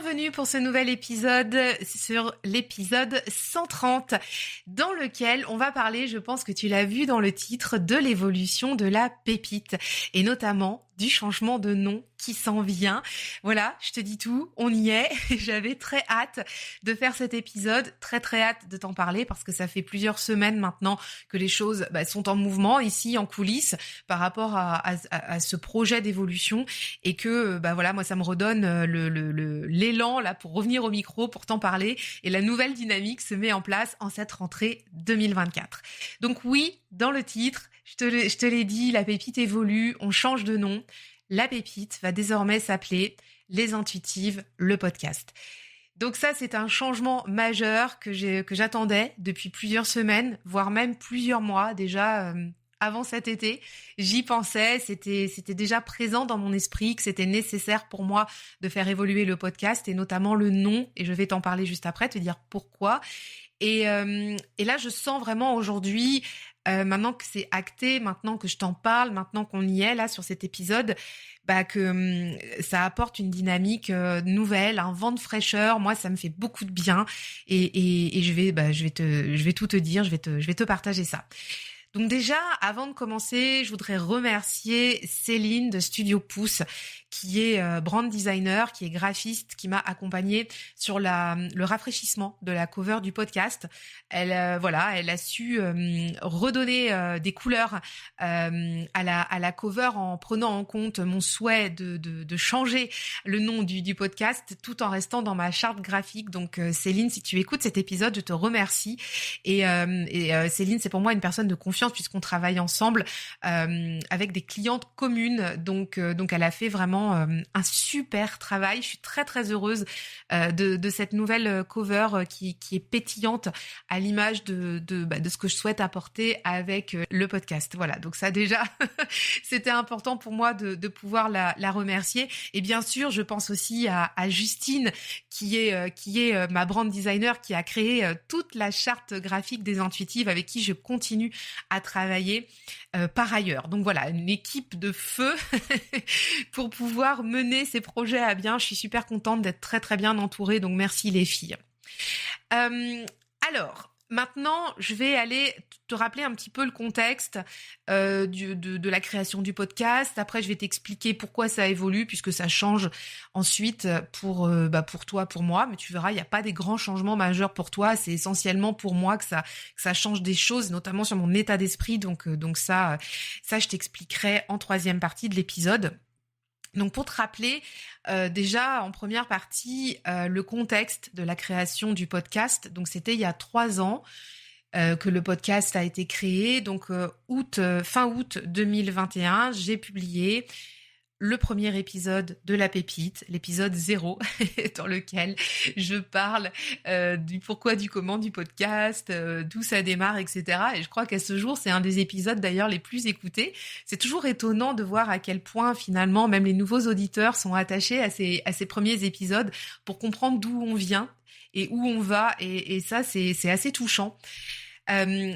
Bienvenue pour ce nouvel épisode sur l'épisode 130 dans lequel on va parler, je pense que tu l'as vu dans le titre, de l'évolution de la pépite et notamment du changement de nom qui s'en vient. Voilà, je te dis tout, on y est. J'avais très hâte de faire cet épisode, très hâte de t'en parler parce que ça fait plusieurs semaines maintenant que les choses sont en mouvement ici en coulisses par rapport à ce projet d'évolution et que voilà, moi ça me redonne l'élan là pour revenir au micro, pour t'en parler et la nouvelle dynamique se met en place en cette rentrée 2024. Donc oui, dans le titre, je te l'ai dit, la pépite évolue, on change de nom. La pépite va désormais s'appeler Les Intuitives, le podcast. Donc ça, c'est un changement majeur que j'attendais depuis plusieurs semaines, voire même plusieurs mois déjà. Avant cet été, j'y pensais, c'était déjà présent dans mon esprit que c'était nécessaire pour moi de faire évoluer le podcast et notamment le nom, et je vais t'en parler juste après, te dire pourquoi. Et là, je sens vraiment aujourd'hui, maintenant que c'est acté, maintenant que je t'en parle, maintenant qu'on y est là sur cet épisode, que ça apporte une dynamique nouvelle, un vent de fraîcheur. Moi, ça me fait beaucoup de bien et je vais tout te dire, je vais te partager ça. Donc déjà, avant de commencer, je voudrais remercier Céline de Studio Pouce, qui est brand designer, qui est graphiste, qui m'a accompagnée sur le rafraîchissement de la cover du podcast. Elle a su redonner des couleurs à la cover en prenant en compte mon souhait de changer le nom du podcast tout en restant dans ma charte graphique. Donc Céline, si tu écoutes cet épisode, je te remercie. Et Céline, c'est pour moi une personne de confiance puisqu'on travaille ensemble avec des clientes communes. Donc elle a fait vraiment un super travail. Je suis très heureuse de cette nouvelle cover qui est pétillante à l'image de ce que je souhaite apporter avec le podcast. Voilà, donc ça déjà, c'était important pour moi de pouvoir la remercier. Et bien sûr, je pense aussi à Justine qui est ma brand designer qui a créé toute la charte graphique des intuitives avec qui je continue à travailler par ailleurs. Donc voilà, une équipe de feu pour pouvoir mener ces projets à bien. Je suis super contente d'être très bien entourée, donc merci les filles. Alors, maintenant, je vais aller te rappeler un petit peu le contexte de la création du podcast. Après, je vais t'expliquer pourquoi ça évolue, puisque ça change ensuite pour toi, pour moi. Mais tu verras, il n'y a pas des grands changements majeurs pour toi. C'est essentiellement pour moi que ça change des choses, notamment sur mon état d'esprit. Donc ça, je t'expliquerai en troisième partie de l'épisode. Donc pour te rappeler, déjà en première partie, le contexte de la création du podcast. Donc c'était il y a 3 ans que le podcast a été créé. Donc fin août 2021, j'ai publié le premier épisode de La Pépite, l'épisode 0, dans lequel je parle du pourquoi, du comment du podcast, d'où ça démarre, etc. Et je crois qu'à ce jour, c'est un des épisodes d'ailleurs les plus écoutés. C'est toujours étonnant de voir à quel point finalement, même les nouveaux auditeurs sont attachés à ces premiers épisodes pour comprendre d'où on vient et où on va. Et ça, c'est assez touchant.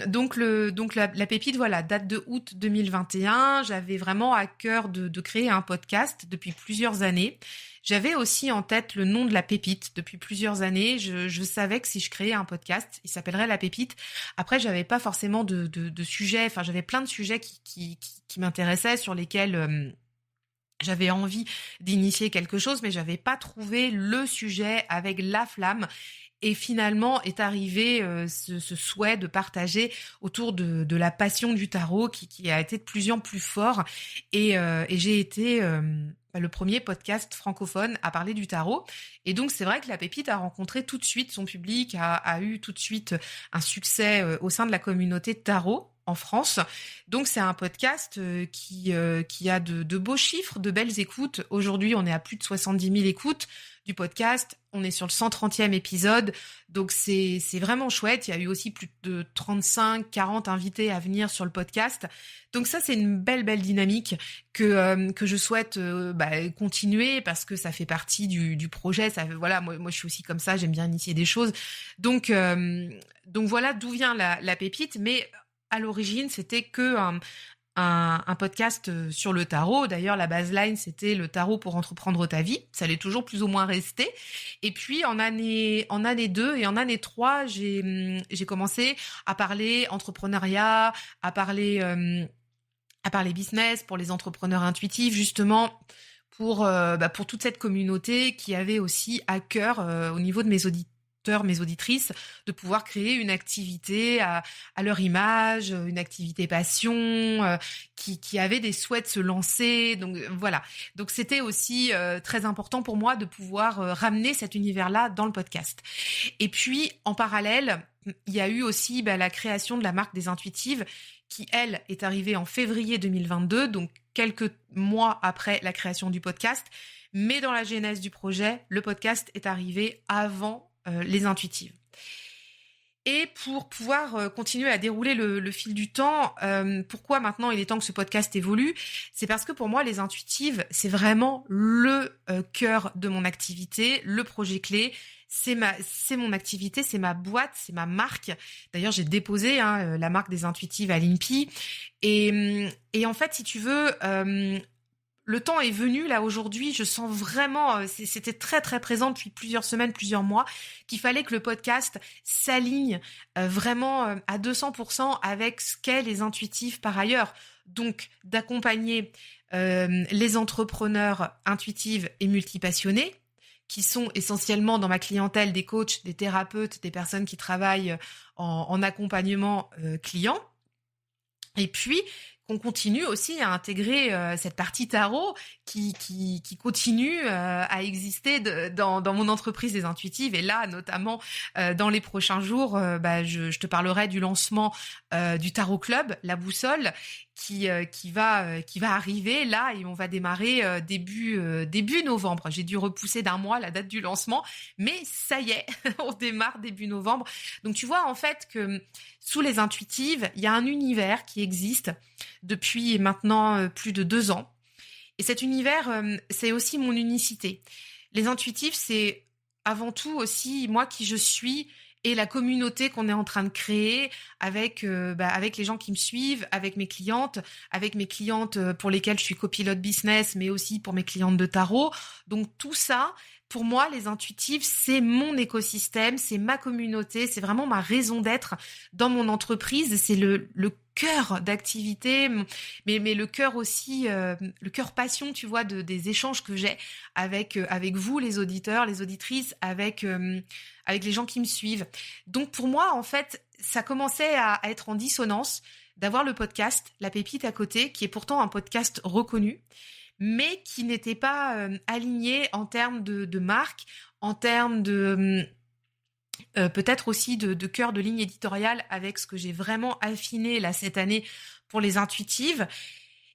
Donc la pépite, voilà, date de août 2021. J'avais vraiment à cœur de créer un podcast depuis plusieurs années. J'avais aussi en tête le nom de la pépite depuis plusieurs années. Je savais que si je créais un podcast, il s'appellerait La Pépite. Après, j'avais pas forcément de sujets. Enfin, j'avais plein de sujets qui m'intéressaient, sur lesquels j'avais envie d'initier quelque chose, mais j'avais pas trouvé le sujet avec la flamme. Et finalement est arrivé ce souhait de partager autour de la passion du tarot qui a été de plus en plus fort. Et j'ai été le premier podcast francophone à parler du tarot. Et donc c'est vrai que La Pépite a rencontré tout de suite son public, a eu tout de suite un succès au sein de la communauté de tarot en France. Donc c'est un podcast qui a de beaux chiffres, de belles écoutes. Aujourd'hui, on est à plus de 70 000 écoutes du podcast. On est sur le 130e épisode. Donc c'est vraiment chouette. Il y a eu aussi plus de 35-40 invités à venir sur le podcast. Donc ça, c'est une belle dynamique que je souhaite continuer parce que ça fait partie du projet. Ça, voilà, moi je suis aussi comme ça, j'aime bien initier des choses. Donc voilà d'où vient la pépite, mais à l'origine, c'était que un podcast sur le tarot. D'ailleurs, la baseline, c'était le tarot pour entreprendre ta vie. Ça l'est toujours plus ou moins resté. Et puis, en année 2 et en année 3, j'ai commencé à parler entrepreneuriat, à parler business pour les entrepreneurs intuitifs, justement pour toute cette communauté qui avait aussi à cœur, au niveau de mes auditeurs, mes auditrices, de pouvoir créer une activité à leur image, une activité passion, qui avait des souhaits de se lancer. Donc voilà. Donc c'était aussi très important pour moi de pouvoir ramener cet univers-là dans le podcast. Et puis en parallèle, il y a eu aussi la création de la marque des Intuitives qui, elle, est arrivée en février 2022, donc quelques mois après la création du podcast. Mais dans la genèse du projet, le podcast est arrivé avant les Intuitives. Et pour pouvoir continuer à dérouler le fil du temps, pourquoi maintenant il est temps que ce podcast évolue? C'est parce que pour moi, les Intuitives, c'est vraiment le cœur de mon activité, le projet clé. C'est mon activité, c'est ma boîte, c'est ma marque. D'ailleurs, j'ai déposé la marque des Intuitives à l'INPI. Et en fait, si tu veux, le temps est venu, là, aujourd'hui, je sens vraiment, c'était très, très présent depuis plusieurs semaines, plusieurs mois, qu'il fallait que le podcast s'aligne vraiment à 200% avec ce qu'est les Intuitives par ailleurs. Donc, d'accompagner les entrepreneurs intuitives et multipassionnés, qui sont essentiellement dans ma clientèle des coachs, des thérapeutes, des personnes qui travaillent en accompagnement client. Et puis, qu'on continue aussi à intégrer cette partie tarot qui continue à exister dans mon entreprise des Intuitives. Et là, notamment, dans les prochains jours, je te parlerai du lancement du Tarot Club, la boussole, qui va arriver là, et on va démarrer début novembre. J'ai dû repousser d'un mois la date du lancement, mais ça y est, on démarre début novembre. Donc tu vois en fait que sous les Intuitives, il y a un univers qui existe depuis maintenant plus de 2 ans. Et cet univers, c'est aussi mon unicité. Les Intuitives, c'est avant tout aussi moi qui je suis et la communauté qu'on est en train de créer avec les gens qui me suivent, avec mes clientes pour lesquelles je suis copilote business, mais aussi pour mes clientes de tarot. Donc tout ça, pour moi, les Intuitives, c'est mon écosystème, c'est ma communauté, c'est vraiment ma raison d'être dans mon entreprise. C'est le cœur d'activité, mais le cœur aussi, le cœur passion, tu vois, des échanges que j'ai avec vous, les auditeurs, les auditrices, avec les gens qui me suivent. Donc pour moi, en fait, ça commençait à être en dissonance d'avoir le podcast, La Pépite à côté, qui est pourtant un podcast reconnu, mais qui n'était pas aligné en termes de marque, en termes de peut-être aussi de cœur de ligne éditoriale avec ce que j'ai vraiment affiné là cette année pour les Intuitives.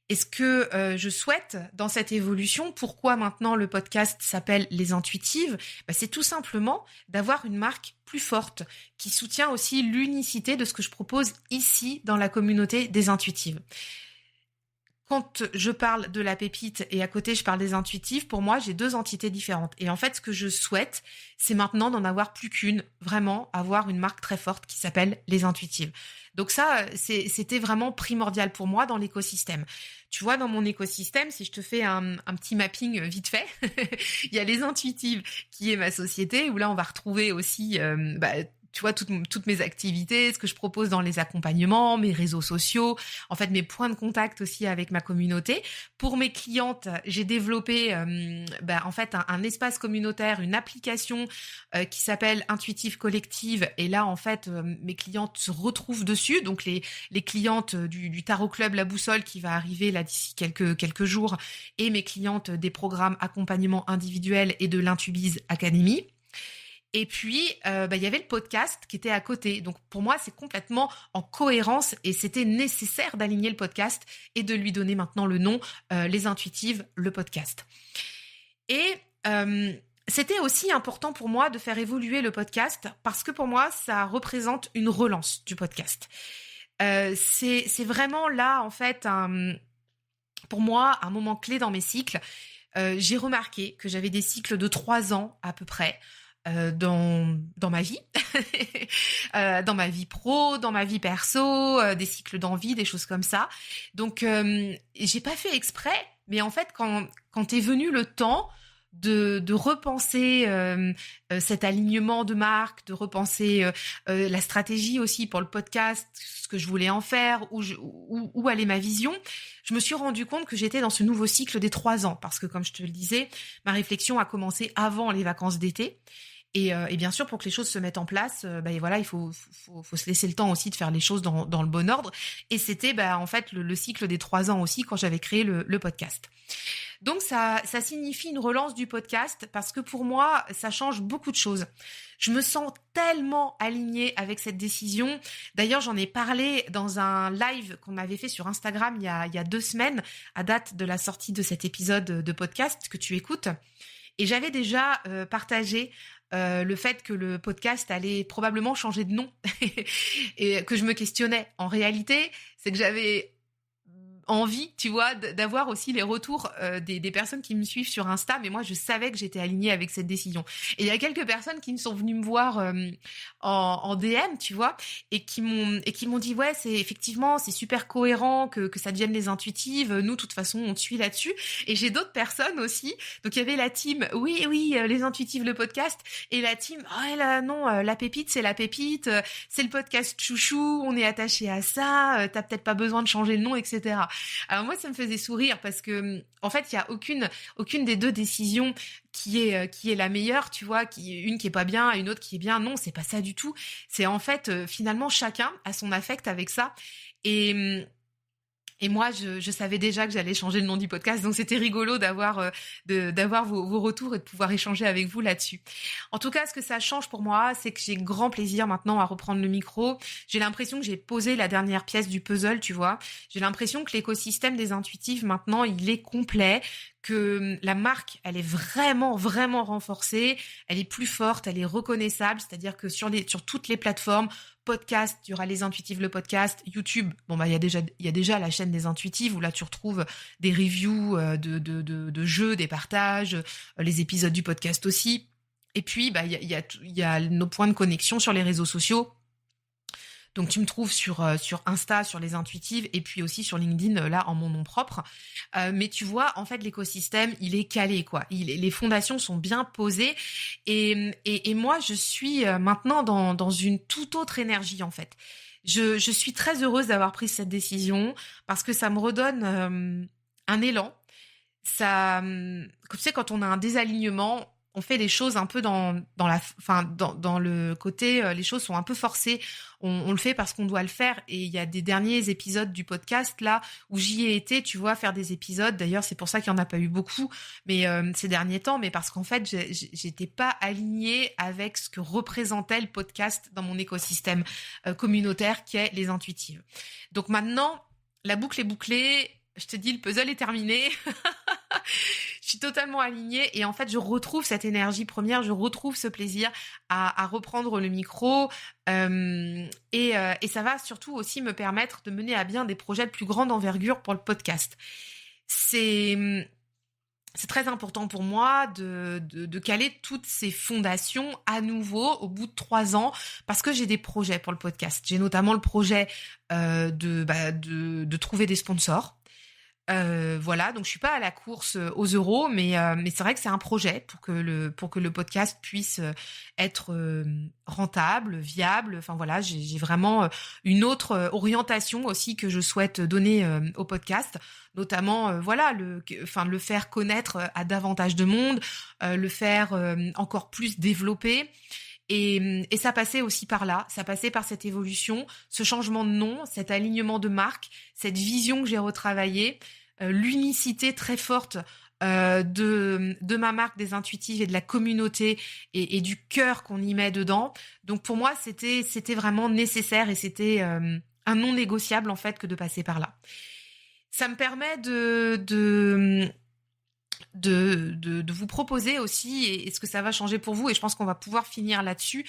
Et ce que je souhaite dans cette évolution, pourquoi maintenant le podcast s'appelle Les Intuitives, c'est tout simplement d'avoir une marque plus forte qui soutient aussi l'unicité de ce que je propose ici dans la communauté des Intuitives. Quand je parle de la pépite et à côté je parle des Intuitives, pour moi j'ai 2 entités différentes. Et en fait ce que je souhaite, c'est maintenant d'en avoir plus qu'une, vraiment avoir une marque très forte qui s'appelle les Intuitives. Donc ça, c'était vraiment primordial pour moi dans l'écosystème. Tu vois, dans mon écosystème, si je te fais un petit mapping vite fait, il y a les Intuitives qui est ma société, où là on va retrouver aussi tu vois, toutes mes activités, ce que je propose dans les accompagnements, mes réseaux sociaux, en fait mes points de contact aussi avec ma communauté. Pour mes clientes, j'ai développé en fait un espace communautaire, une application qui s'appelle Intuitive Collective. Et là, en fait, mes clientes se retrouvent dessus. Donc les clientes du Tarot Club, la boussole qui va arriver là d'ici quelques jours, et mes clientes des programmes accompagnement individuel et de l'Intubiz Academy. Et puis, il y avait le podcast qui était à côté. Donc, pour moi, c'est complètement en cohérence et c'était nécessaire d'aligner le podcast et de lui donner maintenant le nom Les Intuitives, le podcast. Et c'était aussi important pour moi de faire évoluer le podcast parce que pour moi, ça représente une relance du podcast. C'est vraiment là, en fait, pour moi, un moment clé dans mes cycles. J'ai remarqué que j'avais des cycles de 3 ans à peu près. dans ma vie, dans ma vie pro, dans ma vie perso, des cycles d'envie, des choses comme ça. Donc j'ai pas fait exprès, mais en fait quand est venu le temps de repenser cet alignement de marque, de repenser la stratégie aussi pour le podcast, ce que je voulais en faire, où allait ma vision, je me suis rendu compte que j'étais dans ce nouveau cycle des 3 ans, parce que comme je te le disais, ma réflexion a commencé avant les vacances d'été. Et bien sûr, pour que les choses se mettent en place, et voilà, il faut se laisser le temps aussi de faire les choses dans le bon ordre. Et c'était en fait le cycle des 3 ans aussi quand j'avais créé le podcast. Donc ça signifie une relance du podcast parce que pour moi, ça change beaucoup de choses. Je me sens tellement alignée avec cette décision. D'ailleurs, j'en ai parlé dans un live qu'on avait fait sur Instagram il y a 2 semaines, à date de la sortie de cet épisode de podcast que tu écoutes. Et j'avais déjà partagé le fait que le podcast allait probablement changer de nom et que je me questionnais. En réalité, c'est que j'avais envie, tu vois, d'avoir aussi les retours des personnes qui me suivent sur Insta, mais moi je savais que j'étais alignée avec cette décision. Et il y a quelques personnes qui me sont venues me voir en DM, tu vois, et qui m'ont dit ouais, c'est super cohérent que ça devienne les intuitives. Nous, de toute façon, on te suit là-dessus. Et j'ai d'autres personnes aussi. Donc il y avait la team oui, les intuitives, le podcast, et la team la pépite, c'est la pépite, c'est le podcast chouchou, on est attaché à ça, t'as peut-être pas besoin de changer le nom, etc. Alors moi, ça me faisait sourire parce que en fait, il y a aucune des deux décisions qui est la meilleure, tu vois, une qui est pas bien et une autre qui est bien. Non, c'est pas ça du tout. C'est en fait finalement chacun a son affect avec ça. Et moi, je savais déjà que j'allais changer le nom du podcast, donc c'était rigolo d'avoir vos retours et de pouvoir échanger avec vous là-dessus. En tout cas, ce que ça change pour moi, c'est que j'ai grand plaisir maintenant à reprendre le micro. J'ai l'impression que j'ai posé la dernière pièce du puzzle, tu vois. J'ai l'impression que l'écosystème des intuitives, maintenant, il est complet, que la marque, elle est vraiment, vraiment renforcée, elle est plus forte, elle est reconnaissable, c'est-à-dire que sur toutes les plateformes, podcast, il y aura les intuitives, le podcast, YouTube. Bon il y a déjà la chaîne des intuitives où là tu retrouves des reviews de jeux, des partages, les épisodes du podcast aussi. Et puis il y a nos points de connexion sur les réseaux sociaux. Donc tu me trouves sur Insta, sur les intuitives, et puis aussi sur LinkedIn, là en mon nom propre. Mais tu vois, en fait, l'écosystème, il est calé, quoi. Les fondations sont bien posées, et moi, je suis maintenant dans une toute autre énergie, en fait. Je suis très heureuse d'avoir pris cette décision parce que ça me redonne un élan. Ça, tu sais, quand on a un désalignement, on fait des choses un peu dans le côté, les choses sont un peu forcées. On le fait parce qu'on doit le faire. Et il y a des derniers épisodes du podcast là où j'y ai été, tu vois, faire des épisodes. D'ailleurs, c'est pour ça qu'il y en a pas eu beaucoup, mais ces derniers temps, mais parce qu'en fait, j'étais pas alignée avec ce que représentait le podcast dans mon écosystème communautaire qui est les intuitives. Donc maintenant, la boucle est bouclée. Je te dis, le puzzle est terminé. Je suis totalement alignée et en fait, je retrouve cette énergie première, je retrouve ce plaisir à reprendre le micro et ça va surtout aussi me permettre de mener à bien des projets de plus grande envergure pour le podcast. C'est très important pour moi de caler toutes ces fondations à nouveau au bout de 3 ans parce que j'ai des projets pour le podcast. J'ai notamment le projet de trouver des sponsors. Voilà, donc je suis pas à la course aux euros, mais c'est vrai que c'est un projet pour que le podcast puisse être rentable, viable. Enfin voilà, j'ai vraiment une autre orientation aussi que je souhaite donner au podcast, notamment voilà le faire connaître à davantage de monde, le faire encore plus développer. Et ça passait aussi par là, ça passait par cette évolution, ce changement de nom, cet alignement de marque, cette vision que j'ai retravaillée, l'unicité très forte de ma marque des intuitives et de la communauté et du cœur qu'on y met dedans. Donc pour moi, c'était vraiment nécessaire et c'était un non négociable en fait que de passer par là. Ça me permet de vous proposer aussi et ce que ça va changer pour vous, et je pense qu'on va pouvoir finir là-dessus,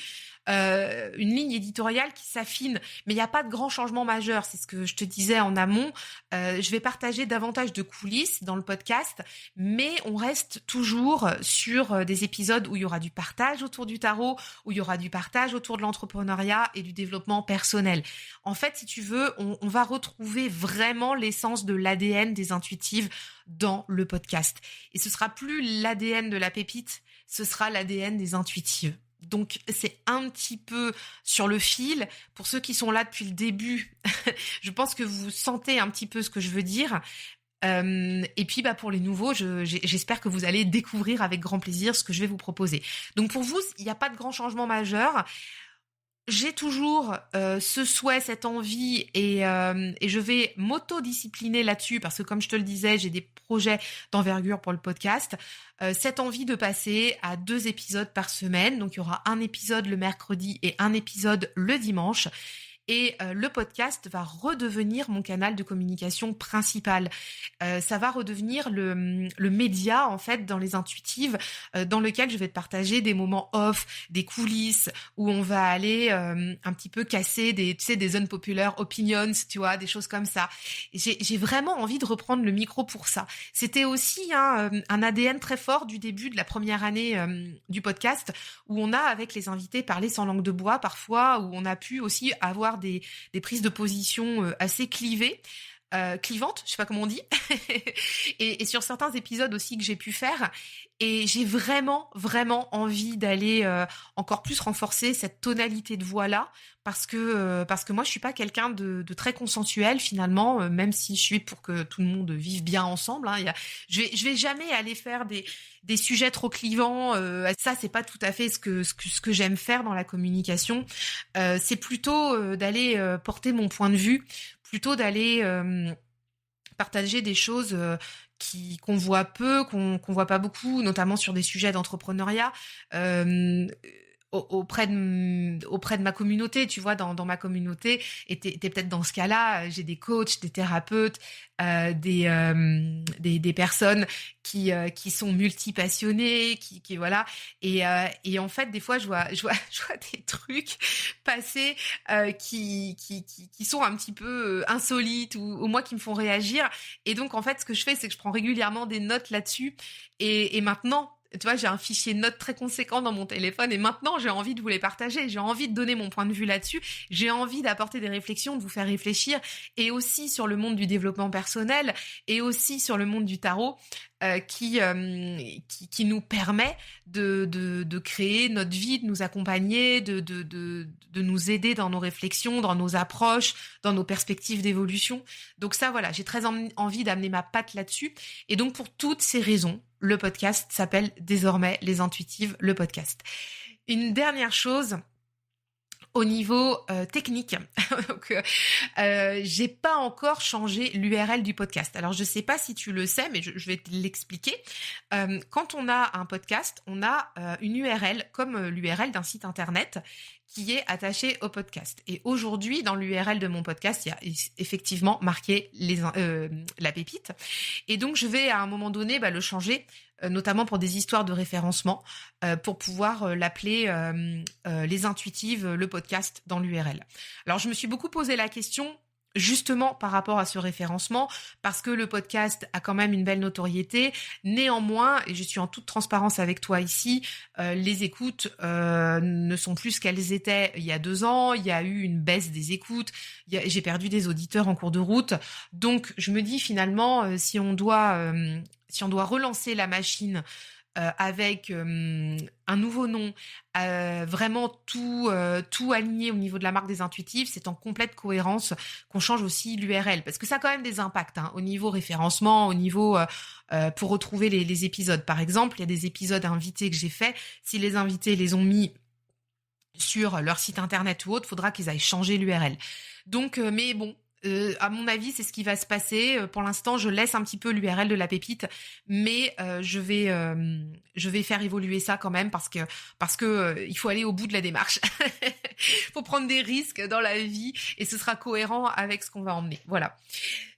une ligne éditoriale qui s'affine, mais il n'y a pas de grand changement majeur. C'est ce que je te disais en amont. Je vais partager davantage de coulisses dans le podcast, mais on reste toujours sur des épisodes où il y aura du partage autour du tarot, où il y aura du partage autour de l'entrepreneuriat et du développement personnel. En fait, si tu veux, on va retrouver vraiment l'essence de l'ADN des intuitives dans le podcast. Et ce sera plus l'ADN de la pépite, ce sera l'ADN des intuitives. Donc, c'est un petit peu sur le fil. Pour ceux qui sont là depuis le début, je pense que vous sentez un petit peu ce que je veux dire. Et puis, pour les nouveaux, j'espère que vous allez découvrir avec grand plaisir ce que je vais vous proposer. Donc, pour vous, il n'y a pas de grand changement majeur. J'ai toujours ce souhait, cette envie et je vais m'autodiscipliner là-dessus parce que comme je te le disais, j'ai des projets d'envergure pour le podcast. Cette envie de passer à 2 épisodes par semaine. Donc, il y aura un épisode le mercredi et un épisode le dimanche. Et le podcast va redevenir mon canal de communication principal. Ça va redevenir le média, en fait, dans les intuitives, dans lequel je vais te partager des moments off, des coulisses, où on va aller un petit peu casser des unpopular opinions, tu vois, des choses comme ça. J'ai vraiment envie de reprendre le micro pour ça. C'était aussi un ADN très fort du début de la première année du podcast, où on a, avec les invités, parlé sans langue de bois parfois, où on a pu aussi avoir des prises de position assez clivantes, je sais pas comment on dit, et sur certains épisodes aussi que j'ai pu faire. Et j'ai vraiment, vraiment envie d'aller encore plus renforcer cette tonalité de voix-là, parce que moi, je suis pas quelqu'un de très consensuel finalement, même si je suis pour que tout le monde vive bien ensemble. Je vais jamais aller faire des sujets trop clivants. Ça, c'est pas tout à fait ce que j'aime faire dans la communication. C'est plutôt d'aller porter mon point de vue, plutôt d'aller partager des choses qu'on voit peu, qu'on voit pas beaucoup, notamment sur des sujets d'entrepreneuriat. Auprès de ma communauté, tu vois, dans ma communauté, et t'es peut-être dans ce cas-là, j'ai des coachs, des thérapeutes, des personnes qui sont multipassionnées, qui voilà, et en fait des fois je vois des trucs passer qui sont un petit peu insolites ou au moins qui me font réagir, et donc en fait ce que je fais, c'est que je prends régulièrement des notes là-dessus, et maintenant, tu vois, j'ai un fichier de notes très conséquent dans mon téléphone, et maintenant j'ai envie de vous les partager, j'ai envie de donner mon point de vue là-dessus, j'ai envie d'apporter des réflexions, de vous faire réfléchir, et aussi sur le monde du développement personnel, et aussi sur le monde du tarot, qui nous permet de créer notre vie, de nous accompagner, de nous aider dans nos réflexions, dans nos approches, dans nos perspectives d'évolution. Donc ça, voilà, j'ai très envie d'amener ma patte là-dessus. Et donc pour toutes ces raisons, le podcast s'appelle désormais Les Intuitives, le podcast. Une dernière chose, au niveau technique, donc, j'ai pas encore changé l'URL du podcast. Alors je sais pas si tu le sais, mais je vais te l'expliquer. Quand on a un podcast, on a une URL comme l'URL d'un site internet qui est attaché au podcast. Et aujourd'hui, dans l'URL de mon podcast, il y a effectivement marqué la pépite. Et donc, je vais à un moment donné le changer, notamment pour des histoires de référencement, pour pouvoir l'appeler Les Intuitives, le podcast dans l'URL. Alors, je me suis beaucoup posé la question, justement par rapport à ce référencement, parce que le podcast a quand même une belle notoriété. Néanmoins, et je suis en toute transparence avec toi ici, les écoutes ne sont plus ce qu'elles étaient il y a 2 ans. Il y a eu une baisse des écoutes. J'ai perdu des auditeurs en cours de route. Donc, je me dis finalement, si on doit relancer la machine avec un nouveau nom, vraiment tout aligné au niveau de la marque des Intuitives, c'est en complète cohérence qu'on change aussi l'URL, parce que ça a quand même des impacts au niveau référencement, au niveau pour retrouver les épisodes. Par exemple, il y a des épisodes invités que j'ai faits. Si les invités les ont mis sur leur site internet ou autre, faudra qu'ils aillent changer l'URL. Donc, mais bon, à mon avis, c'est ce qui va se passer. Pour l'instant, je laisse un petit peu l'URL de la pépite, mais je vais faire évoluer ça quand même parce que il faut aller au bout de la démarche. Faut prendre des risques dans la vie et ce sera cohérent avec ce qu'on va emmener. Voilà.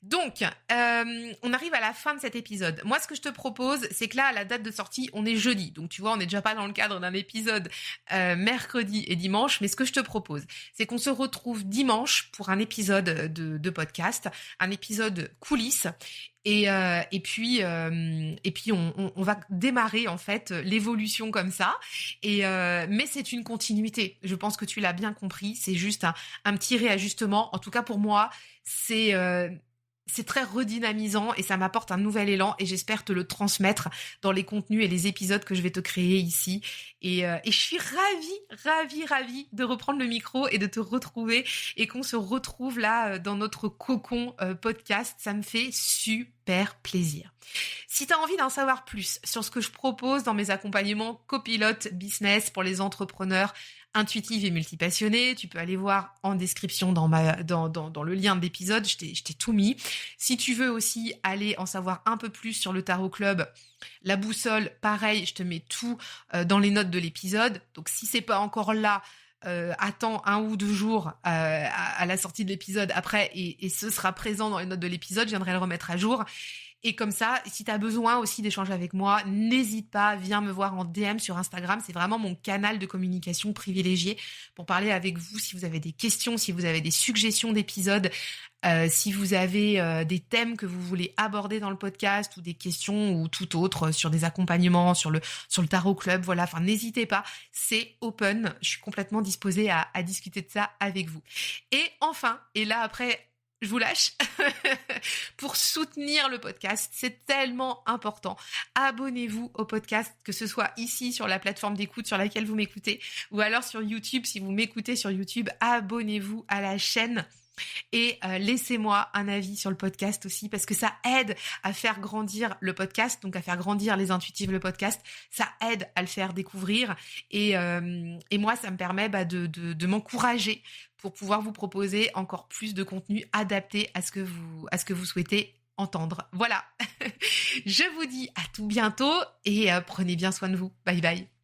Donc, on arrive à la fin de cet épisode. Moi, ce que je te propose, c'est que là, à la date de sortie, on est jeudi. Donc, tu vois, on n'est déjà pas dans le cadre d'un épisode mercredi et dimanche. Mais ce que je te propose, c'est qu'on se retrouve dimanche pour un épisode de podcast, un épisode coulisses. Et puis on va démarrer en fait l'évolution comme ça. Mais c'est une continuité. Je pense que tu l'as bien compris. C'est juste un petit réajustement. En tout cas pour moi, c'est très redynamisant et ça m'apporte un nouvel élan et j'espère te le transmettre dans les contenus et les épisodes que je vais te créer ici. Et je suis ravie de reprendre le micro et de te retrouver et qu'on se retrouve là dans notre cocon podcast. Ça me fait super plaisir. Si tu as envie d'en savoir plus sur ce que je propose dans mes accompagnements copilote business pour les entrepreneurs intuitive et multipassionnée, tu peux aller voir en description dans le lien de l'épisode, je t'ai tout mis. Si tu veux aussi aller en savoir un peu plus sur le Tarot Club, la boussole, pareil, je te mets tout dans les notes de l'épisode. Donc si c'est pas encore là, attends 1 ou 2 jours à la sortie de l'épisode après et ce sera présent dans les notes de l'épisode, je viendrai le remettre à jour. Et comme ça, si tu as besoin aussi d'échanger avec moi, n'hésite pas, viens me voir en DM sur Instagram. C'est vraiment mon canal de communication privilégié pour parler avec vous si vous avez des questions, si vous avez des suggestions d'épisodes, si vous avez des thèmes que vous voulez aborder dans le podcast ou des questions ou tout autre sur des accompagnements, sur le Tarot Club. Voilà, enfin n'hésitez pas, c'est open. Je suis complètement disposée à discuter de ça avec vous. Et enfin, et là après... je vous lâche. Pour soutenir le podcast, c'est tellement important. Abonnez-vous au podcast, que ce soit ici sur la plateforme d'écoute sur laquelle vous m'écoutez ou alors sur YouTube. Si vous m'écoutez sur YouTube, abonnez-vous à la chaîne. Et laissez-moi un avis sur le podcast aussi parce que ça aide à faire grandir le podcast, donc à faire grandir les intuitives le podcast, ça aide à le faire découvrir et moi ça me permet de m'encourager pour pouvoir vous proposer encore plus de contenu adapté à ce que vous souhaitez entendre. Voilà. Je vous dis à tout bientôt et prenez bien soin de vous. Bye bye.